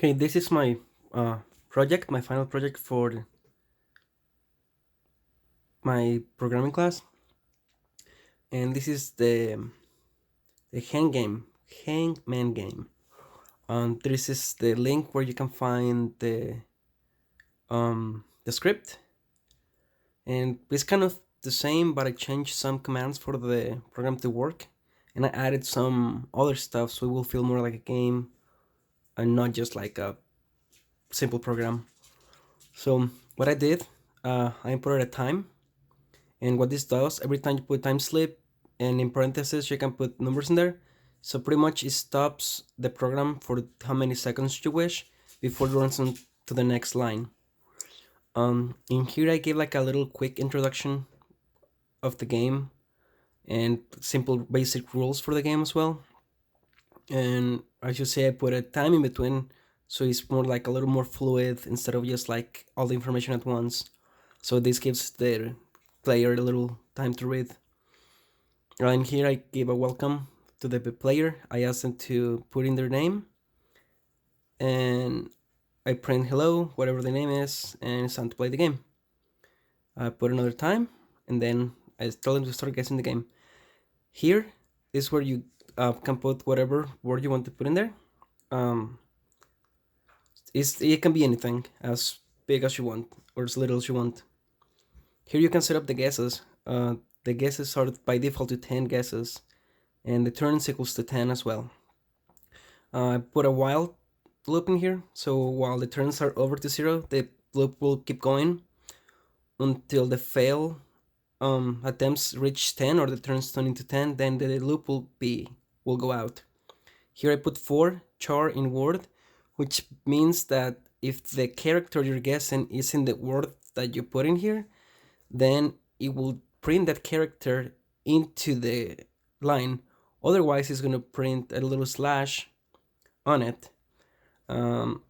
Okay, this is my project, my final project for my programming class, and this is the Hangman game. This is the link where you can find the script, and it's kind of the same, but I changed some commands for the program to work, and I added some other stuff so it will feel more like a game and not just like a simple program. So what I did, I imported a time. And what this does, every time you put time slip and in parentheses, you can put numbers in there. So pretty much it stops the program for how many seconds you wish before it runs on to the next line. In here, I gave like a little quick introduction of the game and simple basic rules for the game as well. And I should say I put a time in between so it's more like a little more fluid instead of just like all the information at once. So this gives the player a little time to read. And here I give a welcome to the player. I ask them to put in their name, and I print hello, whatever the name is, and it's time to play the game. I put another time, and then I tell them to start guessing the game. Here is where you can put whatever word you want to put in there. Um, it can be anything, as big as you want or as little as you want. Here you can set up the guesses. The guesses are by default to 10 guesses, and the turns equals to 10 as well. I put a while loop in here, so while the turns are over to 0, the loop will keep going until the fail attempts reach 10 or the turns turn into 10, then the loop will go out. Here I put for char in word, which means that if the character you're guessing is in the word that you put in here, then it will print that character into the line. Otherwise, it's going to print a little slash on it. Um,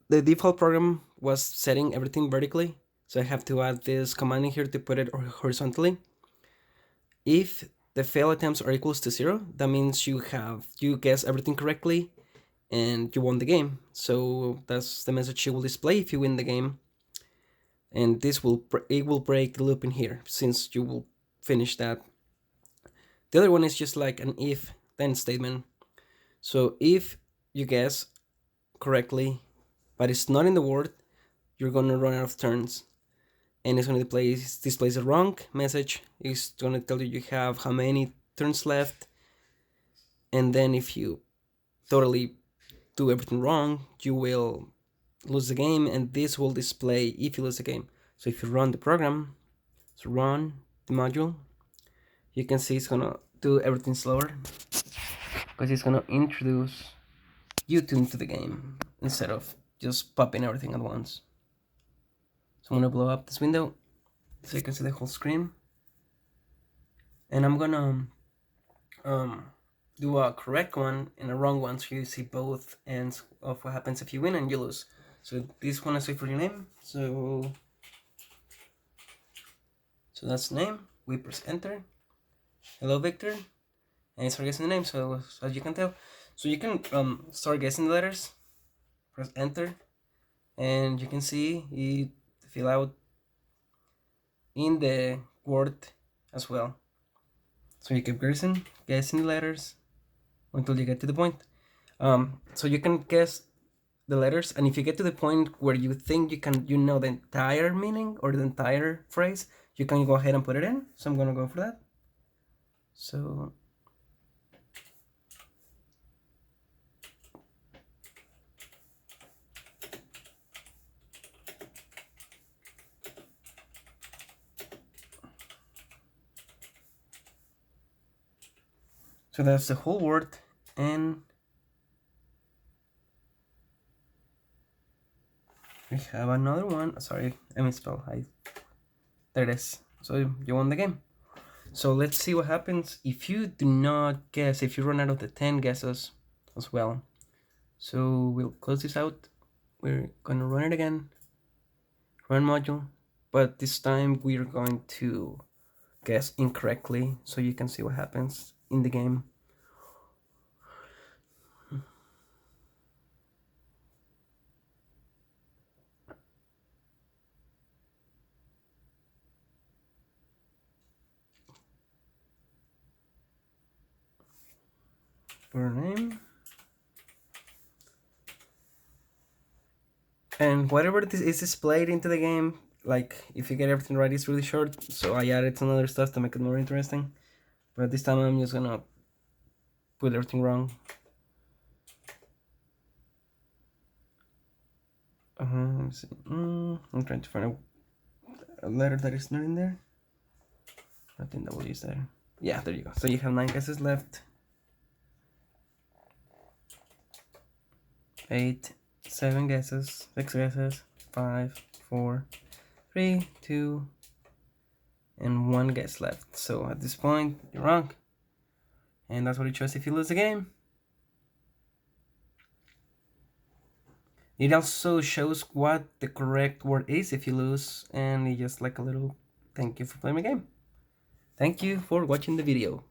the default program was setting everything vertically, so I have to add this command in here to put it horizontally. If the fail attempts are equals to 0, that means you guess everything correctly and you won the game. So that's the message you will display if you win the game. And this will break the loop in here since you will finish that. The other one is just like an if then statement. So if you guess correctly, but it's not in the word, you're gonna run out of turns, and it's gonna displays a wrong message. It's gonna tell you have how many turns left, and then if you totally do everything wrong, you will lose the game, and this will display if you lose the game. So if you run the program, so run the module, you can see it's gonna do everything slower because it's gonna introduce you into the game instead of just popping everything at once. So I'm gonna blow up this window so you can see the whole screen, and I'm gonna do a correct one and a wrong one so you see both ends of what happens if you win and you lose. So this one is wait for your name. So that's the name. We press enter. Hello Victor, and start guessing the name. So as you can tell, so you can start guessing the letters. Press enter, and you can see it fill out in the word as well. So you keep guessing the letters until you get to the point. So you can guess the letters, and if you get to the point where you think you know the entire meaning or the entire phrase, you can go ahead and put it in. So I'm gonna go for that. So that's the whole word, and we have another one. Sorry, I misspelled. There it is. So you won the game. So let's see what happens if you do not guess, if you run out of the 10 guesses as well. So we'll close this out. We're gonna run it again. Run module. But this time we're going to guess incorrectly so you can see what happens in the game. Put her name. And whatever this is displayed into the game, like if you get everything right, it's really short. So I added some other stuff to make it more interesting. But this time I'm just gonna put everything wrong. Let me see. I'm trying to find a letter that is not in there. I think W is there. Yeah, there you go. So you have 9 guesses left. 8, 7 guesses, 6 guesses, 5, 4, 3, 2, and 1 guess left. So at this point, you're wrong. And that's what it shows if you lose the game. It also shows what the correct word is if you lose, and it's just like a little thank you for playing my game. Thank you for watching the video.